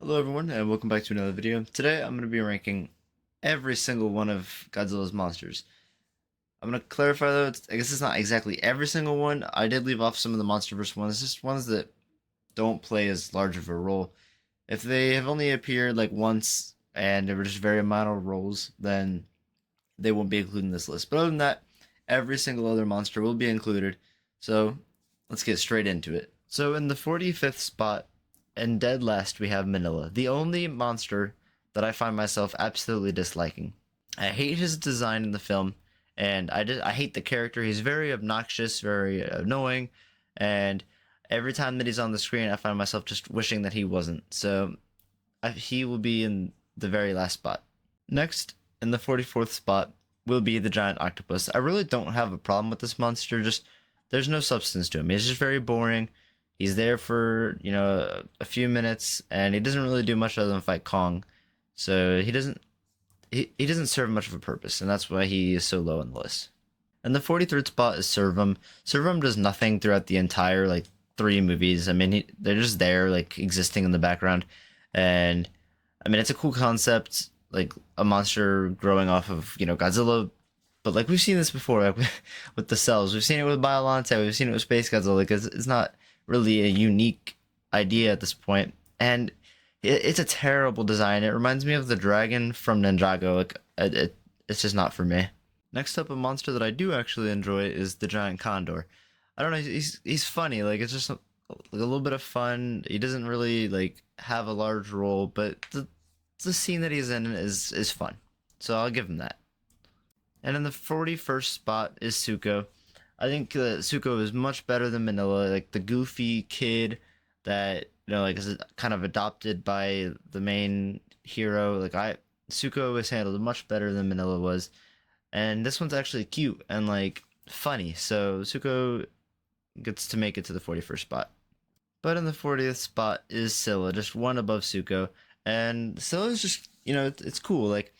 Hello everyone and welcome back to another video. Today I'm going to be ranking every single one of Godzilla's monsters. I'm going to clarify though, I guess it's not exactly every single one. I did leave off some of the MonsterVerse ones, just ones that don't play as large of a role. If they have only appeared like once and they were just very minor roles, then they won't be included in this list. But other than that, every single other monster will be included. So let's get straight into it. So in the 45th spot, and dead last, we have Manila, the only monster that I find myself absolutely disliking. I hate his design in the film, and I hate the character. He's very obnoxious, very annoying, and every time that he's on the screen, I find myself just wishing that he wasn't. So he will be in the very last spot. Next, in the 44th spot, will be the giant octopus. I really don't have a problem with this monster, just there's no substance to him. He's just very boring. He's there for, a few minutes, and he doesn't really do much other than fight Kong. So he doesn't serve much of a purpose, and that's why he is so low on the list. And the 43rd spot is Servum. Servum does nothing throughout the entire like 3 movies. I mean, they're just there, like existing in the background, and I mean it's a cool concept, like a monster growing off of Godzilla. But like we've seen this before, like with the cells. We've seen it with Biolante. We've seen it with Space Godzilla. Like it's not really a unique idea at this point, and it's a terrible design. It reminds me of the dragon from Ninjago. Like it's just not for me. Next up, a monster that I do actually enjoy is the giant condor. I don't know. He's funny. Like it's just like a little bit of fun. He doesn't really like have a large role, but the scene that he's in is fun. So I'll give him that. And in the 41st spot is Suko. I think Suko is much better than Manila. Like the goofy kid that like is kind of adopted by the main hero. Suko is handled much better than Manila was, and this one's actually cute and like funny. So Suko gets to make it to the 41st spot. But in the 40th spot is Scylla, just one above Suko, and Scylla is just it's cool. Like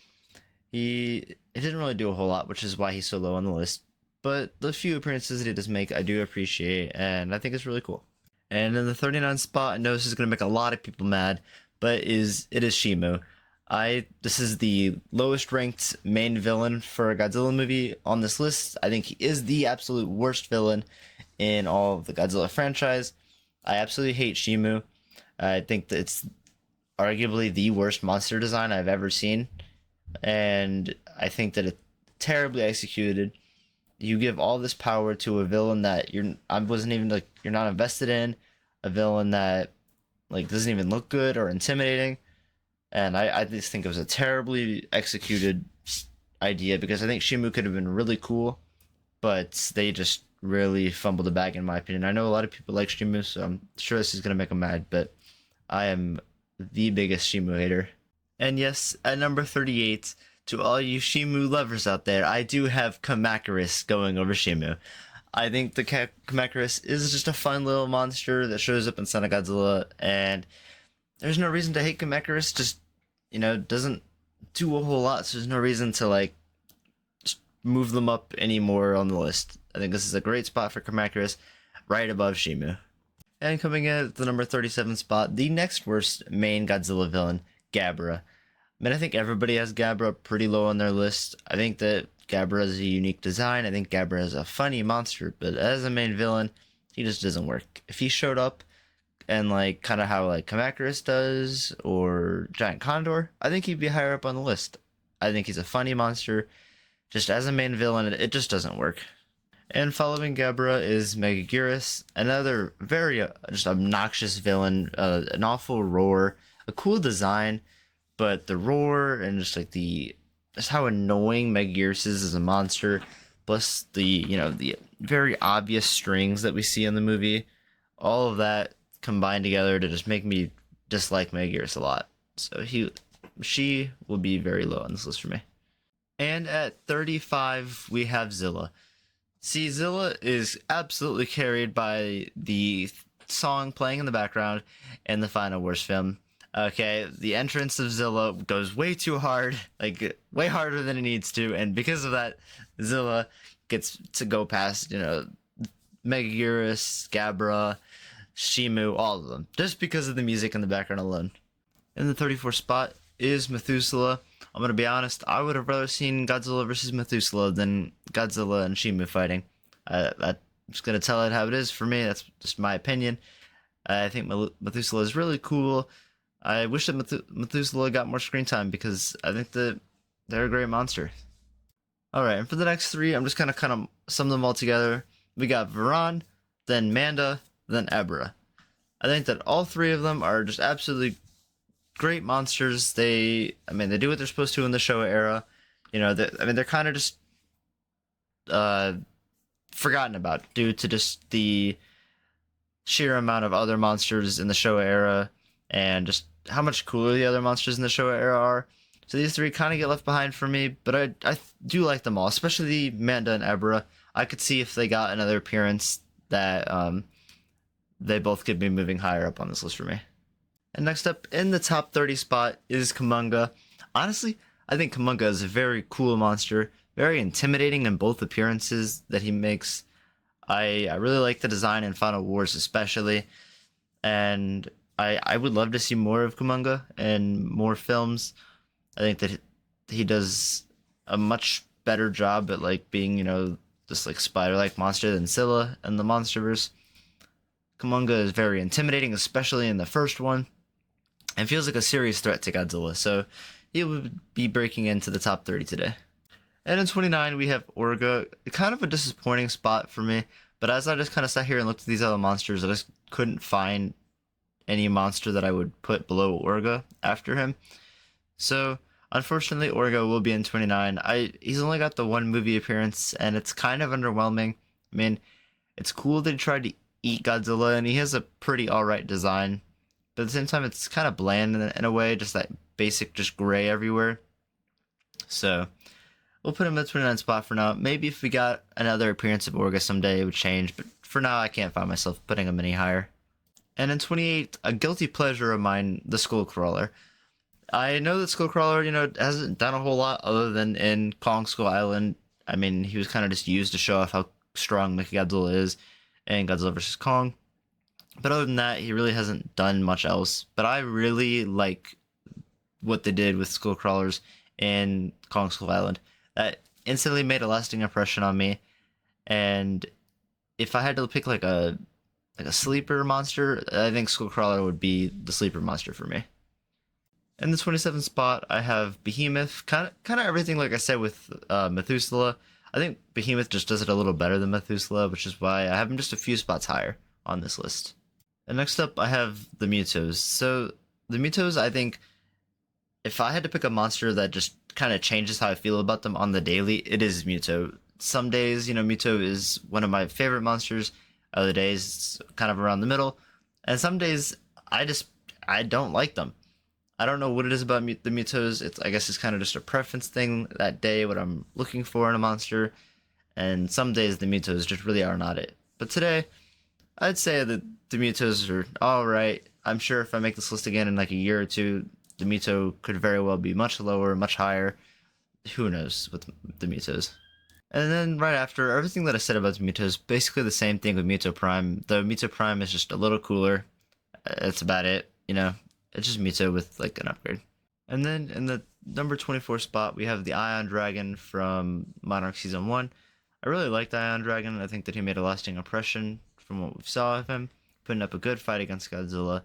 he didn't really do a whole lot, which is why he's so low on the list. But the few appearances that he does make, I do appreciate, and I think it's really cool. And in the 39th spot, I know this is going to make a lot of people mad, but it is Shimu. This is the lowest ranked main villain for a Godzilla movie on this list. I think he is the absolute worst villain in all of the Godzilla franchise. I absolutely hate Shimu. I think that it's arguably the worst monster design I've ever seen, and I think that it's terribly executed. You give all this power to a villain that I wasn't even like you're not invested in, a villain that like doesn't even look good or intimidating, and I just think it was a terribly executed idea, because I think Shimu could have been really cool, but they just really fumbled the bag in my opinion. I know a lot of people like Shimu, so I'm sure this is gonna make them mad, but I am the biggest Shimu hater. And yes, at number 38, to all you Shimu lovers out there, I do have Kamacuras going over Shimu. I think the Kamacuras is just a fun little monster that shows up in Son of Godzilla, and there's no reason to hate Kamacuras. Just doesn't do a whole lot, so there's no reason to like just move them up anymore on the list. I think this is a great spot for Kamacuras, right above Shimu. And coming in at the number 37 spot, the next worst main Godzilla villain, Gabra. I mean, I think everybody has Gabra pretty low on their list. I think that Gabra has a unique design. I think Gabra is a funny monster, but as a main villain, he just doesn't work. If he showed up and like kind of how like Kamacuras does or Giant Condor, I think he'd be higher up on the list. I think he's a funny monster. Just as a main villain, it just doesn't work. And following Gabra is Megaguirus, another very just obnoxious villain, an awful roar, a cool design, but the roar and just how annoying Megaguirus is as a monster, plus the very obvious strings that we see in the movie, all of that combined together to just make me dislike Megaguirus a lot. So she will be very low on this list for me. And at 35 we have Zilla. See, Zilla is absolutely carried by the song playing in the background in the final worst film. Okay, the entrance of Zilla goes way too hard, like way harder than it needs to, and because of that, Zilla gets to go past, Megaguirus, Gabra, Shimu, all of them, just because of the music in the background alone. In the 34th spot is Methuselah. I'm gonna be honest, I would have rather seen Godzilla versus Methuselah than Godzilla and Shimu fighting. I'm just gonna tell it how it is for me. That's just my opinion. I think Methuselah is really cool. I wish that Methuselah got more screen time because I think that they're a great monster. All right, and for the next three, I'm just kind of sum them all together. We got Varan, then Manda, then Ebra. I think that all three of them are just absolutely great monsters. They do what they're supposed to in the Showa era. They're kind of just uh, forgotten about due to just the sheer amount of other monsters in the Showa era and just how much cooler the other monsters in the Showa era are. So these three kind of get left behind for me, but I do like them all, especially Manda and Ebra. I could see if they got another appearance that they both could be moving higher up on this list for me. And next up in the top 30 spot is Kumonga. Honestly, I think Kumonga is a very cool monster, very intimidating in both appearances that he makes. I really like the design in Final Wars especially, and I would love to see more of Kumonga and more films. I think that he does a much better job at like being, this like spider-like monster than Scylla and the MonsterVerse. Kumonga is very intimidating, especially in the first one, and feels like a serious threat to Godzilla, so he would be breaking into the top 30 today. And in 29, we have Orga. Kind of a disappointing spot for me, but as I just kind of sat here and looked at these other monsters, I just couldn't find any monster that I would put below Orga after him. So, unfortunately, Orga will be in 29. He's only got the one movie appearance, and it's kind of underwhelming. I mean, it's cool that he tried to eat Godzilla, and he has a pretty alright design, but at the same time, it's kind of bland in a way, just that basic, just gray everywhere. So, we'll put him in the 29 spot for now. Maybe if we got another appearance of Orga someday, it would change, but for now, I can't find myself putting him any higher. And in 28, a guilty pleasure of mine, the Skullcrawler. I know that Skullcrawler, hasn't done a whole lot other than in Kong Skull Island. I mean, he was kind of just used to show off how strong Mechagodzilla is in Godzilla vs. Kong. But other than that, he really hasn't done much else. But I really like what they did with Skullcrawlers in Kong Skull Island. That instantly made a lasting impression on me. And if I had to pick like a sleeper monster, I think Skullcrawler would be the sleeper monster for me. In the 27th spot, I have Behemoth. Kind of everything like I said with Methuselah. I think Behemoth just does it a little better than Methuselah, which is why I have him just a few spots higher on this list. And next up, I have the Mutos. So the Mutos, I think, if I had to pick a monster that just kind of changes how I feel about them on the daily, it is Muto. Some days, Muto is one of my favorite monsters. Other days, it's kind of around the middle. And some days, I don't like them. I don't know what it is about the Mutos. I guess it's kind of just a preference thing that day, what I'm looking for in a monster. And some days the Mutos just really are not it. But today, I'd say that the Mutos are alright. I'm sure if I make this list again in like a year or two, the Muto could very well be much lower, much higher. Who knows with the Mutos. And then right after, everything that I said about the Muto is basically the same thing with Muto Prime. The Muto Prime is just a little cooler. That's about it, It's just Muto with like an upgrade. And then in the number 24 spot, we have the Ion Dragon from Monarch Season 1. I really liked Ion Dragon. I think that he made a lasting impression from what we saw of him, putting up a good fight against Godzilla.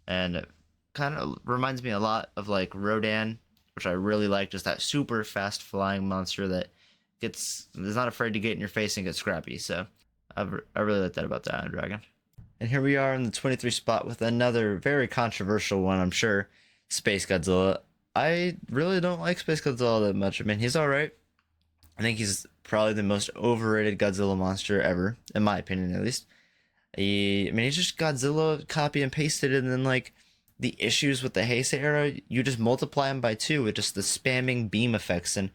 And it kind of reminds me a lot of like Rodan, which I really like, just that super fast flying monster that is not afraid to get in your face and get scrappy. So I really like that about the Iron Dragon. And here we are in the 23 spot with another very controversial one, I'm sure, Space Godzilla. I really don't like Space Godzilla that much. I mean, he's alright. I think he's probably the most overrated Godzilla monster ever, in my opinion at least. He's just Godzilla copy and pasted, and then like the issues with the Heisei era, you just multiply them by 2 with just the spamming beam effects, and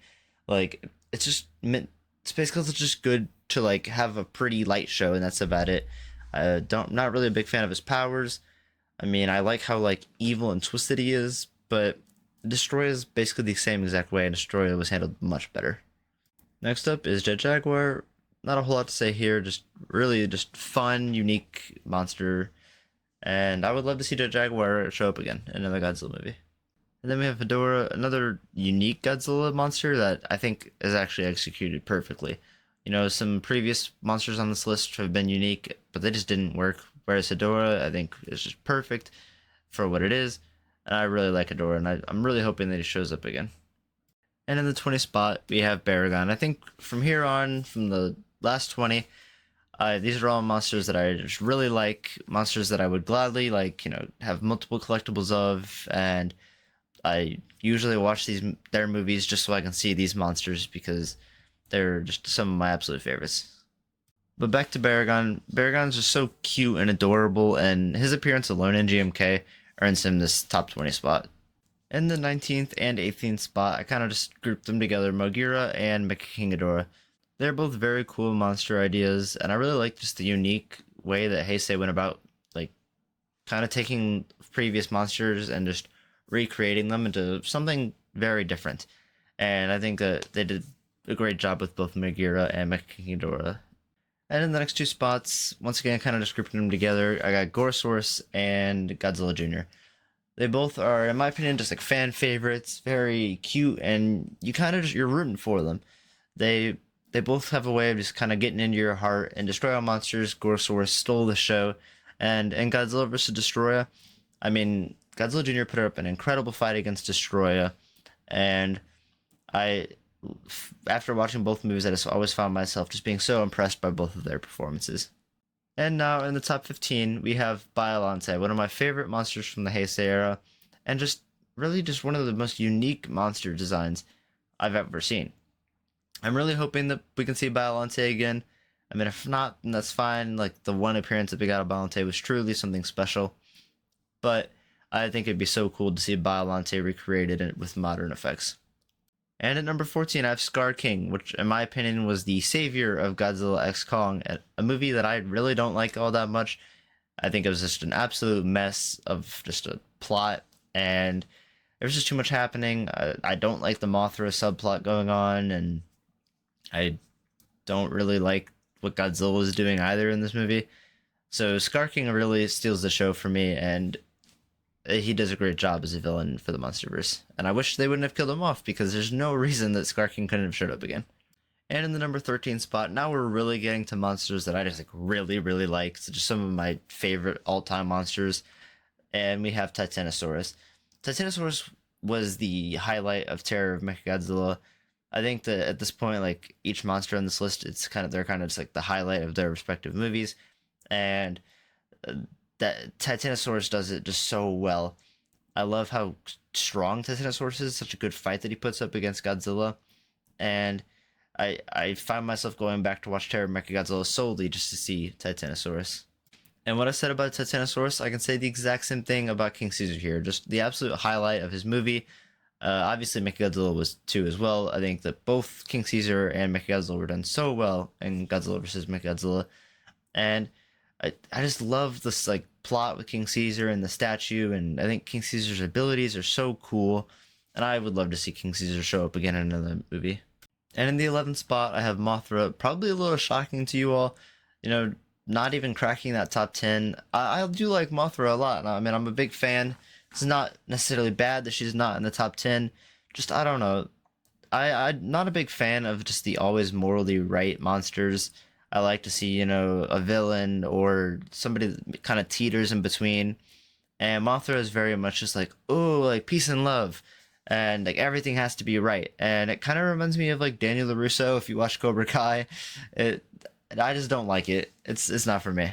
like it's just Space Godzilla's just good to like have a pretty light show, and that's about it. Not really a big fan of his powers. I mean, I like how like evil and twisted he is, but Destroy is basically the same exact way, and Destroy was handled much better. Next up is Jet Jaguar. Not a whole lot to say here, just really just fun, unique monster. And I would love to see the Jaguar show up again in another Godzilla movie. And then we have Fedora, another unique Godzilla monster that I think is actually executed perfectly. You know, some previous monsters on this list have been unique, but they just didn't work. Whereas Hedorah, I think, is just perfect for what it is. And I really like Hedorah, and I'm really hoping that he shows up again. And in the 20 spot, we have Baragon. I think from here on, from the last 20, these are all monsters that I just really like, monsters that I would gladly, like, have multiple collectibles of, and I usually watch their movies just so I can see these monsters because they're just some of my absolute favorites. But back to Baragon. Baragon's just so cute and adorable, and his appearance alone in GMK earns him this top 20 spot. In the 19th and 18th spot, I kind of just grouped them together, Mogira and Mecha King Ghidorah. They're both very cool monster ideas, and I really like just the unique way that Heisei went about, like, kind of taking previous monsters and just recreating them into something very different. And I think that they did a great job with both Megira and Mecha King Ghidorah. And in the next two spots, once again, kind of just grouping them together, I got Gorosaurus and Godzilla Jr. They both are, in my opinion, just like fan favorites, very cute, and you kind of you're rooting for them. They they both have a way of just kind of getting into your heart. And Destroy All Monsters, Gorosaurus stole the show, and in Godzilla vs. Destroya, I mean, Godzilla Jr. put up an incredible fight against Destroya, and I, after watching both movies, I just always found myself just being so impressed by both of their performances. And now in the top 15, we have Biollante, one of my favorite monsters from the Heisei era, and just really just one of the most unique monster designs I've ever seen. I'm really hoping that we can see Biollante again. I mean, if not, then that's fine. Like, the one appearance that we got of Biollante was truly something special. But I think it'd be so cool to see Biollante recreated with modern effects. And at number 14, I have Scar King, which, in my opinion, was the savior of Godzilla x Kong, a movie that I really don't like all that much. I think it was just an absolute mess of just a plot, and there was just too much happening. I don't like the Mothra subplot going on, and I don't really like what Godzilla was doing either in this movie. So Scar King really steals the show for me, and he does a great job as a villain for the Monsterverse. And I wish they wouldn't have killed him off, because there's no reason that Scar King couldn't have showed up again. And in the number 13 spot, now we're really getting to monsters that I just really, really like. So just some of my favorite all-time monsters. And we have Titanosaurus. Titanosaurus was the highlight of Terror of Mechagodzilla. I think that at this point, like, each monster on this list, they're kind of just like the highlight of their respective movies. And that Titanosaurus does it just so well. I love how strong Titanosaurus is, such a good fight that he puts up against Godzilla. And I find myself going back to watch Terror of Mechagodzilla solely just to see Titanosaurus. And what I said about Titanosaurus, I can say the exact same thing about King Caesar here. Just the absolute highlight of his movie. Obviously, Mechagodzilla was too as well. I think that both King Caesar and Mechagodzilla were done so well in Godzilla vs. Mechagodzilla. And I just love this like plot with King Caesar and the statue, and I think King Caesar's abilities are so cool, and I would love to see King Caesar show up again in another movie. And in the 11th spot, I have Mothra, probably a little shocking to you all, not even cracking that top 10. I do like Mothra a lot. I mean, I'm a big fan. It's not necessarily bad that she's not in the top 10. Just, I don't know. I'm not a big fan of just the always morally right monsters. I like to see, a villain or somebody that kind of teeters in between. And Mothra is very much just like, oh, like peace and love. And like everything has to be right. And it kind of reminds me of like Daniel LaRusso if you watch Cobra Kai. I just don't like it. It's not for me.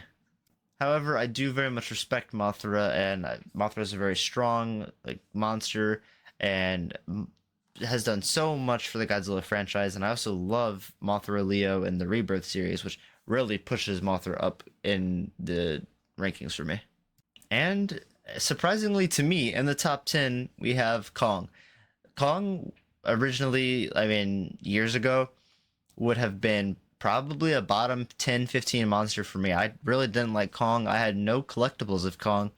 However, I do very much respect Mothra, and Mothra is a very strong like monster, and has done so much for the Godzilla franchise. And I also love Mothra Leo in the Rebirth series, which really pushes Mothra up in the rankings for me. And surprisingly to me, in the top 10, we have Kong. Kong originally, I mean, years ago, would have been probably a bottom 10, 15 monster for me. I really didn't like Kong. I had no collectibles of Kong.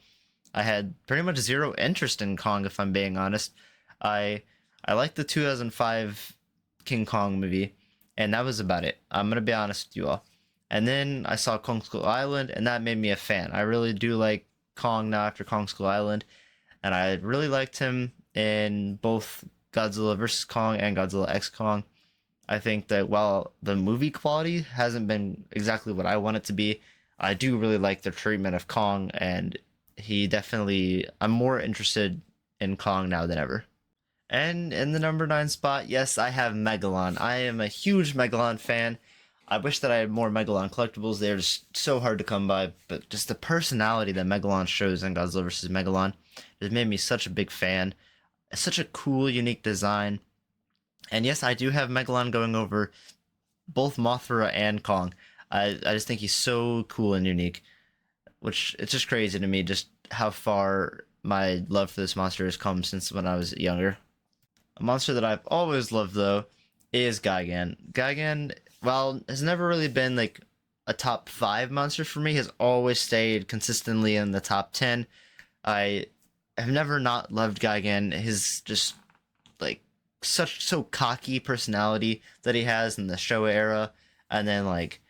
I had pretty much zero interest in Kong, if I'm being honest. I liked the 2005 King Kong movie, and that was about it. I'm going to be honest with you all. And then I saw Kong Skull Island, and that made me a fan. I really do like Kong now after Kong Skull Island, and I really liked him in both Godzilla vs. Kong and Godzilla X Kong. I think that while the movie quality hasn't been exactly what I want it to be, I do really like the treatment of Kong, and I'm more interested in Kong now than ever. And in the number 9 spot, yes, I have Megalon. I am a huge Megalon fan. I wish that I had more Megalon collectibles. They're just so hard to come by, but just the personality that Megalon shows in Godzilla vs. Megalon has made me such a big fan. It's such a cool, unique design. And yes, I do have Megalon going over both Mothra and Kong. I just think he's so cool and unique, which it's just crazy to me just how far my love for this monster has come since when I was younger. A monster that I've always loved, though, is Gigan. Gigan, while has never really been like a top 5 monster for me, has always stayed consistently in the top 10. I have never not loved Gigan. His just like so cocky personality that he has in the Showa era, and then like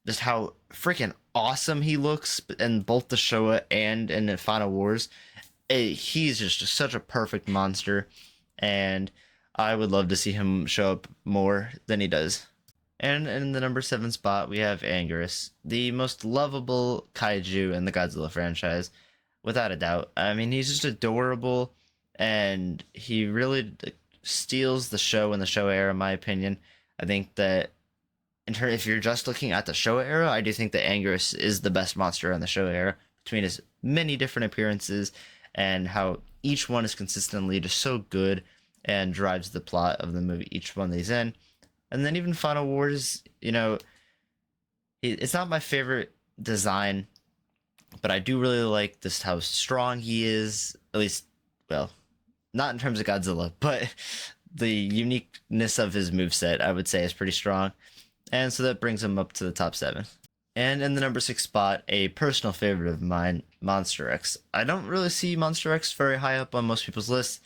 just how freaking awesome he looks in both the Showa and in the Final Wars. He's just such a perfect monster, and I would love to see him show up more than he does. And in the number 7 spot, we have Anguirus, the most lovable kaiju in the Godzilla franchise, without a doubt. I mean, he's just adorable, and he really steals the show in the Showa era, in my opinion. I think that if you're just looking at the Showa era, I do think that Anguirus is the best monster in the Showa era, between his many different appearances and how each one is consistently just so good and drives the plot of the movie, each one that he's in. And then even Final Wars, it's not my favorite design, but I do really like this how strong he is, at least, well, not in terms of Godzilla, but the uniqueness of his moveset, I would say, is pretty strong. And so that brings him up to the top 7. And in the number 6 spot, a personal favorite of mine, Monster X. I don't really see Monster X very high up on most people's lists.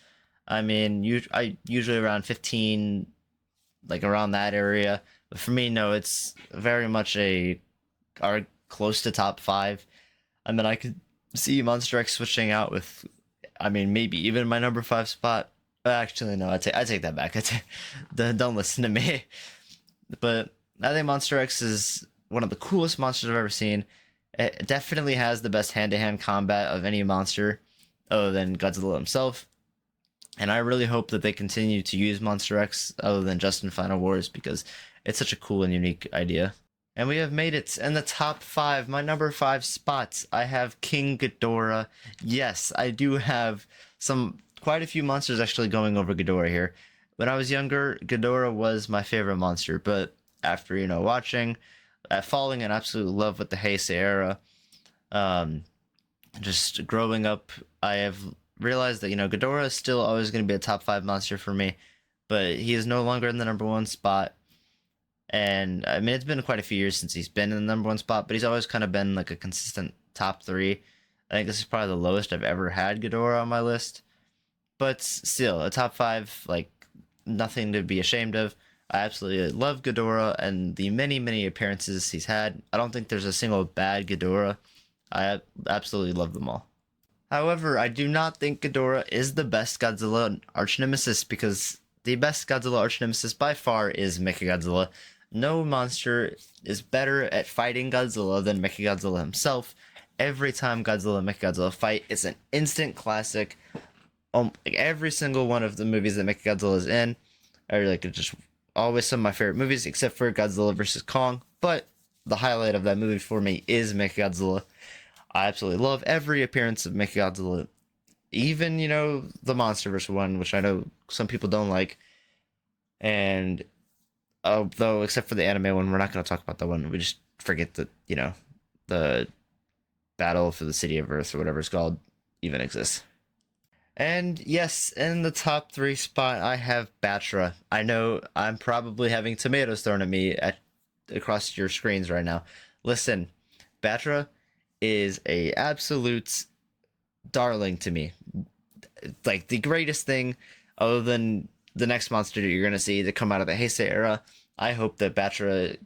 I mean, I usually around 15, like around that area. But for me, no, it's very much are close to top 5. I mean, I could see Monster X switching out with, I mean, maybe even my number 5 spot. Actually, no, I take that back. Don't listen to me. But I think Monster X is one of the coolest monsters I've ever seen. It definitely has the best hand-to-hand combat of any monster other than Godzilla himself. And I really hope that they continue to use Monster X other than just in Final Wars, because it's such a cool and unique idea. And we have made it in the top 5. My number 5 spots. I have King Ghidorah. Yes, I do have quite a few monsters actually going over Ghidorah here. When I was younger, Ghidorah was my favorite monster, but after, watching, falling in absolute love with the Heisei era, just growing up, I have realized that, Ghidorah is still always going to be a top 5 monster for me, but he is no longer in the number 1 spot. And I mean, it's been quite a few years since he's been in the number 1 spot, but he's always kind of been like a consistent top 3. I think this is probably the lowest I've ever had Ghidorah on my list, but still a top 5, like nothing to be ashamed of. I absolutely love Ghidorah and the many, many appearances he's had. I don't think there's a single bad Ghidorah. I absolutely love them all. However, I do not think Ghidorah is the best Godzilla arch-nemesis, because the best Godzilla arch-nemesis by far is Mechagodzilla. No monster is better at fighting Godzilla than Mechagodzilla himself. Every time Godzilla and Mechagodzilla fight, it's an instant classic. Like every single one of the movies that Mechagodzilla is in are like just always some of my favorite movies, except for Godzilla vs. Kong. But the highlight of that movie for me is Mechagodzilla. I absolutely love every appearance of Mechagodzilla. Even, the MonsterVerse one, which I know some people don't like. And although, except for the anime one, we're not going to talk about that one. We just forget that, the Battle for the City of Earth, or whatever it's called, even exists. And yes, in the top 3 spot, I have Batra. I know I'm probably having tomatoes thrown at me across your screens right now. Listen, Batra is a absolute darling to me. Like the greatest thing, other than the next monster that you're going to see to come out of the Heisei era. I hope that Batra,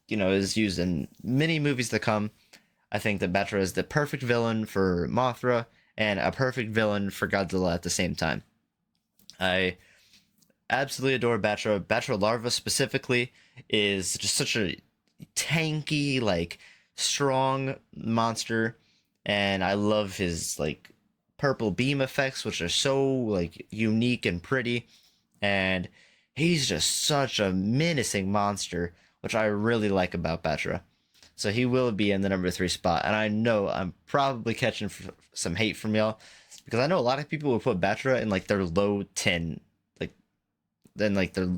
is used in many movies to come. I think that Batra is the perfect villain for Mothra and a perfect villain for Godzilla at the same time. I absolutely adore Batra. Batra Larva specifically is just such a tanky, like strong monster, and I love his like purple beam effects, which are so like unique and pretty. And he's just such a menacing monster, which I really like about Batra. So he will be in the number 3 spot, and I know I'm probably catching some hate from y'all because I know a lot of people will put Batra in like their low 10, like then like their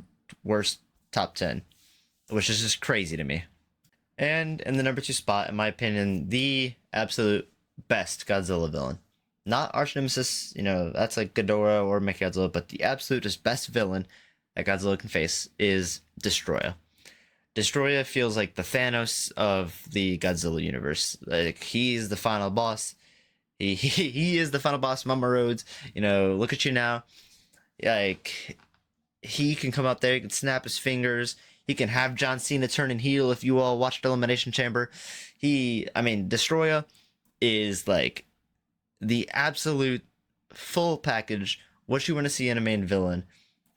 worst top 10, which is just crazy to me. And in the number 2 spot, in my opinion, the absolute best Godzilla villain. Not Arch Nemesis, that's like Ghidorah or Mechagodzilla, but the absolute just best villain that Godzilla can face is Destroya. Destroya feels like the Thanos of the Godzilla universe. Like he's the final boss. He is the final boss. Mama Rhodes, look at you now. Like he can come up there, he can snap his fingers, he can have John Cena turn and heel if you all watched Elimination Chamber. Destroya is like the absolute full package, what you want to see in a main villain.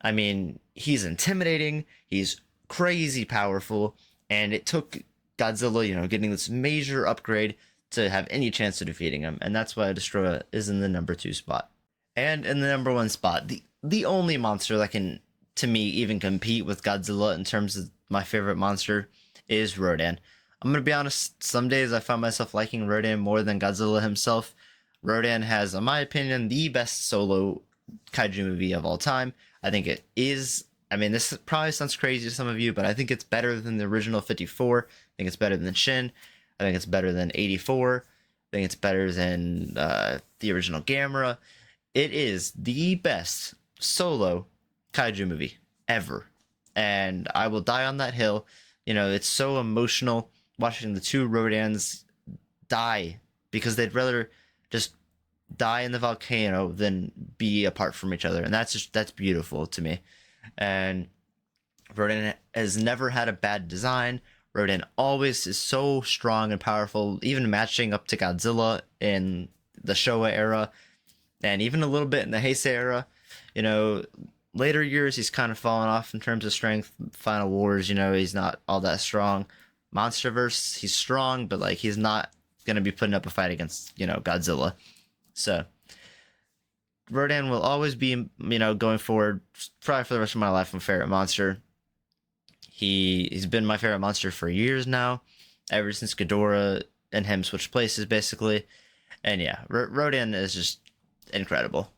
I mean, he's intimidating, he's crazy powerful, and it took Godzilla, getting this major upgrade to have any chance of defeating him, and that's why Destroya is in the number 2 spot. And in the number 1 spot, the only monster that can, to me, even compete with Godzilla in terms of my favorite monster is Rodan. I'm gonna be honest, some days I find myself liking Rodan more than Godzilla himself. Rodan has, in my opinion, the best solo kaiju movie of all time. I think it is. I mean, this probably sounds crazy to some of you, but I think it's better than the original 54. I think it's better than Shin. I think it's better than 84. I think it's better than the original Gamera. It is the best solo kaiju movie ever. And I will die on that hill. It's so emotional watching the two Rodans die because they'd rather just die in the volcano than be apart from each other. And that's beautiful to me. And Rodan has never had a bad design. Rodan always is so strong and powerful, even matching up to Godzilla in the Showa era, and even a little bit in the Heisei era. Later years he's kind of fallen off in terms of strength. Final Wars, he's not all that strong. Monsterverse, he's strong, but like he's not gonna be putting up a fight against Godzilla. So Rodan will always be, going forward, probably for the rest of my life, my favorite monster. He's been my favorite monster for years now, ever since Ghidorah and him switched places, basically. And yeah, Rodan is just incredible.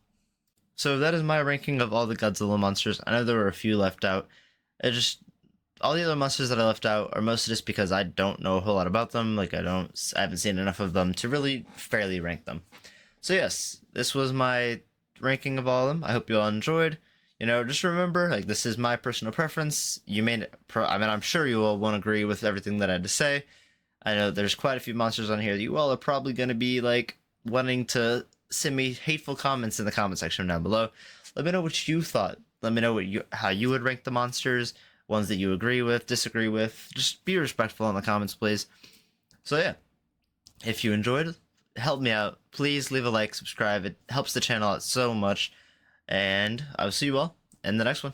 So that is my ranking of all the Godzilla monsters. I know there were a few left out. All the other monsters that I left out are mostly just because I don't know a whole lot about them. Like I haven't seen enough of them to really fairly rank them. So yes, this was my ranking of all of them. I hope you all enjoyed. Just remember, like, this is my personal preference. I'm sure you all won't agree with everything that I had to say. I know there's quite a few monsters on here that you all are probably going to be, like, wanting to send me hateful comments in the comment section down below. Let me know what you thought. Let me know how you would rank the monsters, ones that you agree with, disagree with. Just be respectful in the comments, please. So, yeah. If you enjoyed, help me out. Please leave a like, subscribe. It helps the channel out so much. And I will see you all in the next one.